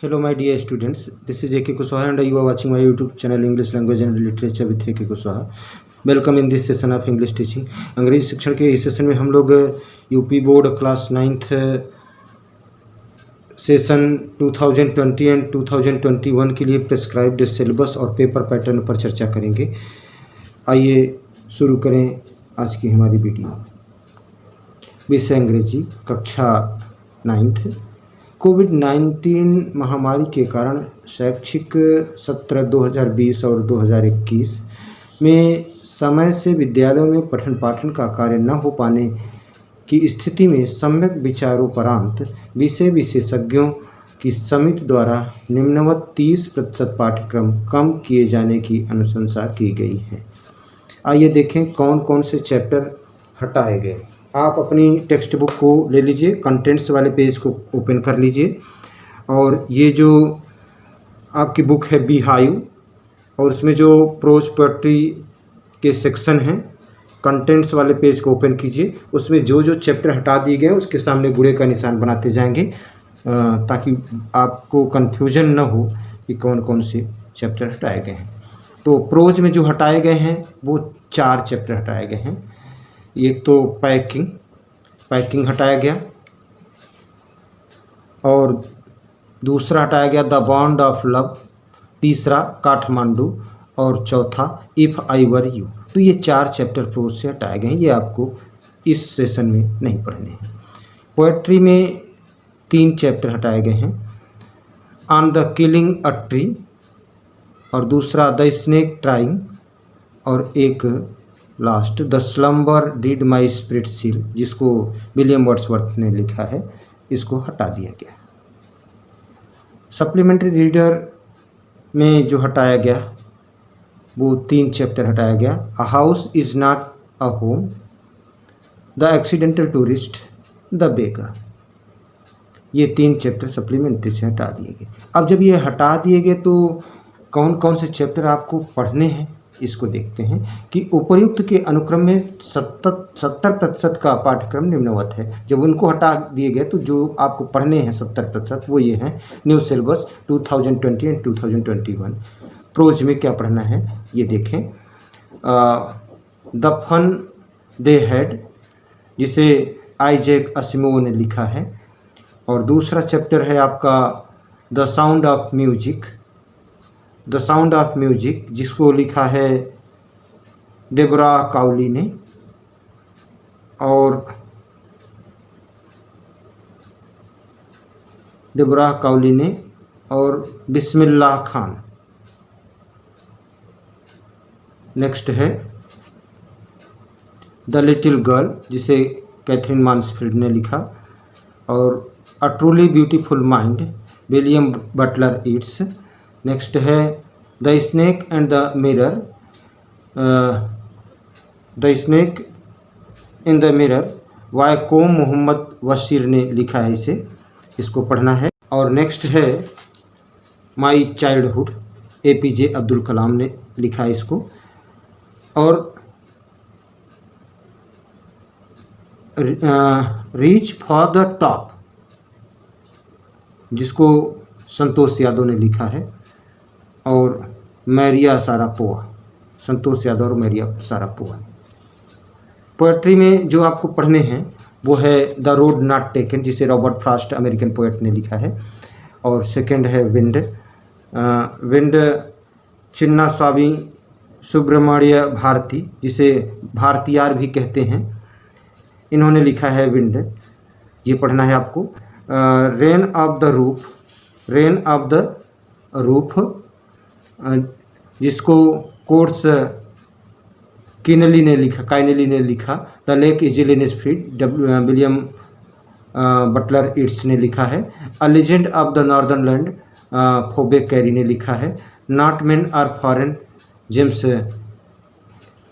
Hello, my dear students. This is A.K. Kushwaha and you are watching my YouTube channel English Language and Literature with A.K. Kushwaha. Welcome in this session of English teaching. अंग्रेजी शिक्षण के इस session में हम लोग UP board class 9th session 2020 and 2021 के लिए prescribed syllabus और पेपर पैटर्न पर चर्चा करेंगे। आइए शुरू करें आज की हमारी वीडियो। विषय अंग्रेजी, कक्षा 9th। कोविड-19 महामारी के कारण शैक्षिक सत्र 2020 और 2021 में समय से विद्यालयों में पठन पाठन का कार्य न हो पाने की स्थिति में सम्यक विचारोपरांत विषय विशेषज्ञों की समिति द्वारा निम्नवत 30% पाठ्यक्रम कम किए जाने की अनुशंसा की गई है। आइए देखें कौन कौन से चैप्टर हटाए गए। आप अपनी टेक्स्ट बुक को ले लीजिए, कंटेंट्स वाले पेज को ओपन कर लीजिए और ये जो आपकी बुक है बीहाइव और उसमें जो प्रोज पोएट्री के सेक्शन हैं, कंटेंट्स वाले पेज को ओपन कीजिए। उसमें जो जो चैप्टर हटा दिए गए उसके सामने गुणे का निशान बनाते जाएंगे ताकि आपको कन्फ्यूजन न हो कि कौन कौन से चैप्टर हटाए गए हैं। तो प्रोज में जो हटाए गए हैं वो 4 चैप्टर हटाए गए हैं। एक तो पैकिंग हटाया गया और दूसरा हटाया गया द बॉन्ड ऑफ लव, तीसरा काठमांडू और चौथा इफ़ आई वर यू। तो ये 4 चैप्टर प्रोज से हटाए गए हैं, ये आपको इस सेशन में नहीं पढ़ने हैं। पोएट्री में 3 चैप्टर हटाए गए हैं, on the killing a tree और दूसरा द स्नेक ट्राइंग और एक last the slumber did my spirit seal, जिसको विलियम वर्ड्सवर्थ ने लिखा है, इसको हटा दिया गया। सप्लीमेंट्री रीडर में जो हटाया गया वो 3 चैप्टर हटाया गया, a house is not a home, the accidental tourist, the beggar. ये 3 चैप्टर सप्लीमेंट्री से हटा दिए गए। अब जब ये हटा दिए गए तो कौन कौन से चैप्टर आपको पढ़ने हैं इसको देखते हैं कि उपर्युक्त के अनुक्रम में 70% का पाठ्यक्रम निम्नवत है। जब उनको हटा दिए गए तो जो आपको पढ़ने हैं 70% वो ये हैं। New syllabus 2020 and 2021। प्रोज में क्या पढ़ना है ये देखें। द फन दे हैड, जिसे आइजैक असिमोव ने लिखा है, और दूसरा चैप्टर है आपका द साउंड ऑफ म्यूजिक, जिसको लिखा है डेबरा काउली ने, और बिस्मिल्लाह खान। नेक्स्ट है द लिटिल गर्ल, जिसे कैथरीन माnsfield ने लिखा, और a truly beautiful mind, William Butler Yeats. Next है the snake and the mirror, Vaikom Muhammad Basheer ने लिखा है इसे, इसको पढ़ना है। और नेक्स्ट है my childhood, APJ Abdul Kalam ने लिखा है इसको। और रीच फॉर द टॉप, जिसको संतोष यादव ने लिखा है, और मैरिया सारापोवा, संतोष यादव और मैरिया सारापोवा। पोएट्री में जो आपको पढ़ने हैं वो है द रोड नॉट टेकन, जिसे रॉबर्ट फ्रॉस्ट अमेरिकन पोएट ने लिखा है, और सेकंड है विंड चिन्ना स्वामी सुब्रमण्य भारती, जिसे भारतीयार भी कहते हैं, इन्होंने लिखा है विंड, ये पढ़ना है आपको। रेन ऑफ द रूफ, जिसको कोर्स काइनली ने लिखा। The lake isle of Inn is free, William Butler Yeats ने लिखा है। A legend of the northern land, Phoebe Cary ने लिखा है। Not men are foreign, James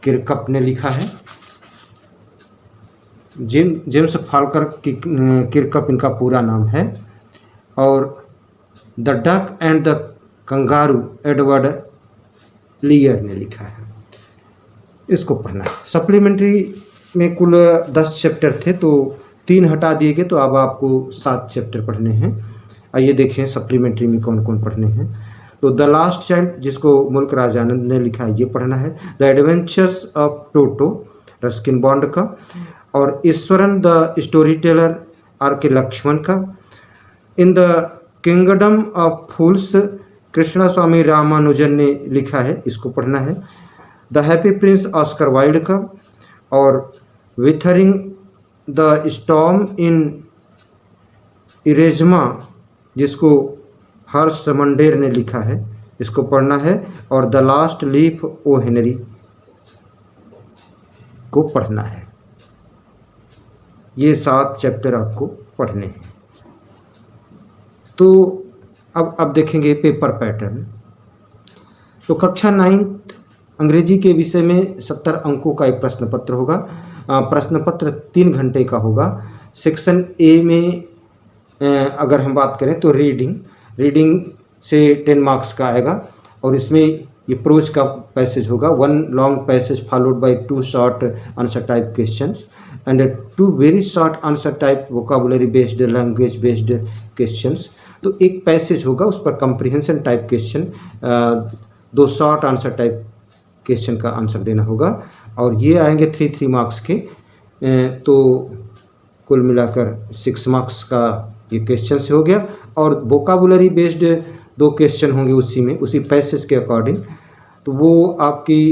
Kirkup ने लिखा है। जेम्स फाल्कर किरकप इनका पूरा नाम है। और the duck and the kangaroo, Edward Lear ने लिखा है, इसको पढ़ना है। सप्लीमेंट्री में कुल 10 चैप्टर थे तो 3 हटा दिए गए, तो अब आपको 7 चैप्टर पढ़ने हैं। आइए देखें सप्लीमेंट्री में कौन कौन पढ़ने हैं। तो द लास्ट चाइल्ड, जिसको मुल्क राज आनंद ने लिखा है, ये पढ़ना है। The adventures of Toto, Ruskin Bond का। और Iswaran the story teller, R K Laxman का। In the kingdom of fools, Krishna Swami Ramanujan ने लिखा है, इसको पढ़ना है। The happy prince, Oscar Wilde का। और विथरिंग द स्टॉर्म इन इरेजमा, जिसको हर्ष मंडेर ने लिखा है, इसको पढ़ना है। और the last leaf, O Henry को पढ़ना है। ये 7 चैप्टर आपको पढ़ने हैं। तो अब देखेंगे पेपर पैटर्न। तो कक्षा 9th अंग्रेजी के विषय में 70 अंकों का एक प्रश्न पत्र होगा। प्रश्न पत्र 3 घंटे का होगा। सेक्शन ए में अगर हम बात करें तो रीडिंग से 10 मार्क्स का आएगा। और इसमें ये प्रोज का पैसेज होगा, 1 long passage followed by 2 short answer type questions and 2 very short answer type vocabulary based, language based questions. तो एक पैसेज होगा, उस पर comprehension type question, 2 short answer type question का आंसर देना होगा। और ये आएंगे 3 मार्क्स के। तो कुल मिलाकर 6 मार्क्स का ये क्वेश्चन से हो गया। और वोकाबुलरी बेस्ड 2 क्वेश्चन होंगे उसी पैसेज के अकॉर्डिंग। तो वो आपकी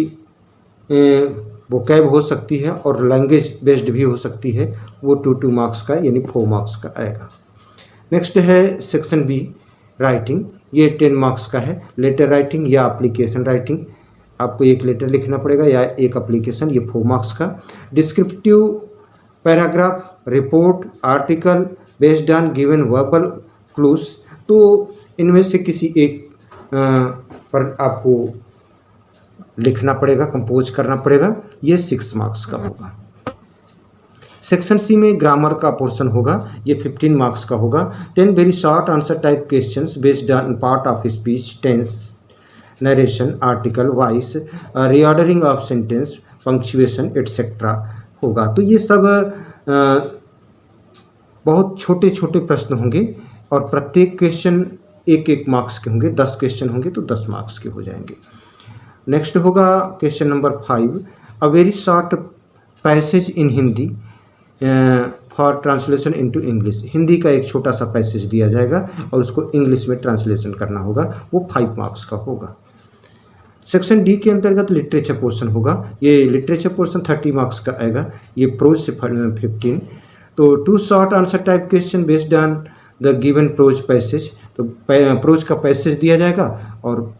वोकैब हो सकती है और लैंग्वेज बेस्ड भी हो सकती है। वो 2 मार्क्स का यानी 4 मार्क्स का आएगा। नेक्स्ट है सेक्शन बी, राइटिंग। ये 10 मार्क्स का है। लेटर राइटिंग या एप्लीकेशन राइटिंग, आपको एक लेटर लिखना पड़ेगा या एक एप्लीकेशन, ये 4 मार्क्स का। Descriptive paragraph, report, article based on given verbal clues, तो इनमें से किसी एक पर आपको लिखना पड़ेगा, कंपोज करना पड़ेगा। ये 6 मार्क्स का होगा। सेक्शन सी में ग्रामर का पोर्शन होगा, ये 15 मार्क्स का होगा। 10 very short answer type questions based on part of speech, tense, narration, article, voice, reordering of sentence, punctuation etcetera होगा। तो ये सब बहुत छोटे छोटे प्रश्न होंगे और प्रत्येक क्वेश्चन 1 मार्क्स के होंगे। 10 क्वेश्चन होंगे तो 10 मार्क्स के हो जाएंगे। नेक्स्ट होगा question number 5, a very short passage in Hindi for translation into English. Hindi का एक छोटा सा पैसेज दिया जाएगा और उसको इंग्लिश में ट्रांसलेशन करना होगा, वो 5 मार्क्स का होगा। सेक्शन डी के अंतर्गत लिटरेचर पोर्शन होगा। ये लिटरेचर पोर्शन 30 मार्क्स का आएगा। ये प्रोज से 15। तो 2 short answer type question based on the given prose passage, तो प्रोज का पैसेज दिया जाएगा और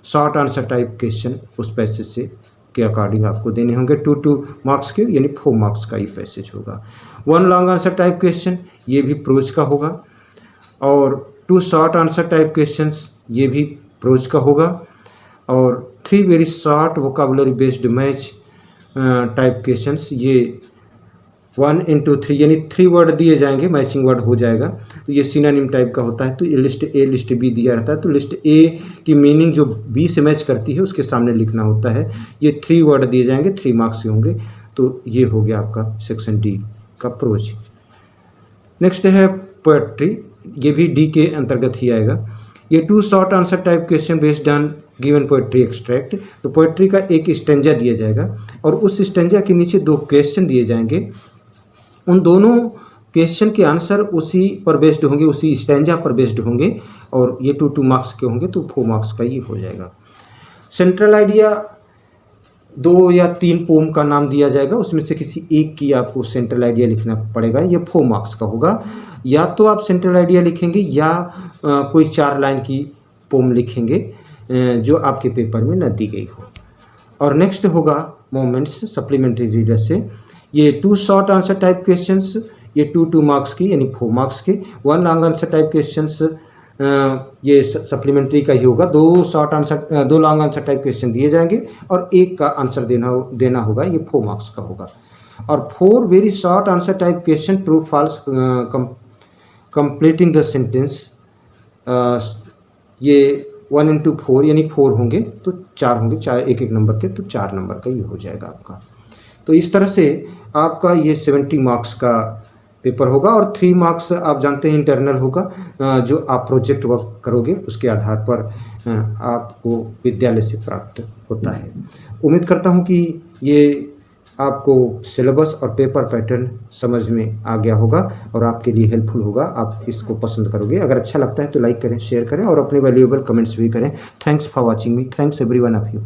शॉर्ट आंसर टाइप क्वेश्चन उस पैसेज से के अकॉर्डिंग आपको देने होंगे। 2 मार्क्स के यानी 4 मार्क्स का ये पैसेज होगा। 1 लॉन्ग आंसर टाइप क्वेश्चन, ये भी प्रोज का होगा। और 2 शॉर्ट आंसर टाइप क्वेश्चंस, ये भी प्रोज का होगा। और 3 very short vocabulary based match type questions, ये 1 into 3 यानी 3 वर्ड दिए जाएंगे, मैचिंग वर्ड हो जाएगा। तो ये सिनोनिम टाइप का होता है। तो ये लिस्ट ए लिस्ट बी दिया रहता है, तो लिस्ट ए की मीनिंग जो बी से मैच करती है उसके सामने लिखना होता है। ये 3 वर्ड दिए जाएंगे, 3 मार्क्स के होंगे। तो ये हो गया आपका सेक्शन डी का प्रोज। नेक्स्ट है पोएट्री, ये भी डी के अंतर्गत ही आएगा। ये 2 short answer type question based on given poetry extract. तो पोएट्री का एक स्टेंजा दिया जाएगा और उस स्टेंजा के नीचे 2 क्वेश्चन दिए जाएंगे। उन दोनों क्वेश्चन के आंसर उसी पर बेस्ड होंगे, उसी स्टैंजा पर बेस्ड होंगे और ये 2 मार्क्स के होंगे। तो 4 मार्क्स का ये हो जाएगा। सेंट्रल आइडिया, 2 या 3 पोम का नाम दिया जाएगा, उसमें से किसी एक की आपको सेंट्रल आइडिया लिखना पड़ेगा। ये 4 मार्क्स का होगा। या तो आप सेंट्रल आइडिया लिखेंगे या कोई 4 लाइन की पोम लिखेंगे जो आपके पेपर में न दी गई हो। और नेक्स्ट होगा मोमेंट्स, सप्लीमेंट्री रीडर से। ये 2 शॉर्ट आंसर टाइप क्वेश्चंस, ये 2 मार्क्स की यानी 4 मार्क्स के। 1 लॉन्ग आंसर टाइप क्वेश्चंस, ये सप्लीमेंट्री का ही होगा। 2 लॉन्ग आंसर टाइप क्वेश्चन दिए जाएंगे और 1 का आंसर देना होगा, ये 4 मार्क्स का होगा। और 4 very short answer type question, true false completing the sentence, ये 1 into 4 यानी 4 होंगे तो 4 होंगे, 4 1 नंबर के, तो 4 नंबर का ये हो जाएगा आपका। तो इस तरह से आपका ये 70 मार्क्स का पेपर होगा और 3 मार्क्स आप जानते हैं इंटरनल होगा, जो आप प्रोजेक्ट वर्क करोगे उसके आधार पर आपको विद्यालय से प्राप्त होता है। उम्मीद करता हूँ कि ये आपको सिलेबस और पेपर पैटर्न समझ में आ गया होगा और आपके लिए हेल्पफुल होगा, आप इसको पसंद करोगे। अगर अच्छा लगता है तो लाइक करें, शेयर करें और अपने वैल्यूएबल कमेंट्स भी करें। Thanks for watching me, thanks everyone of you.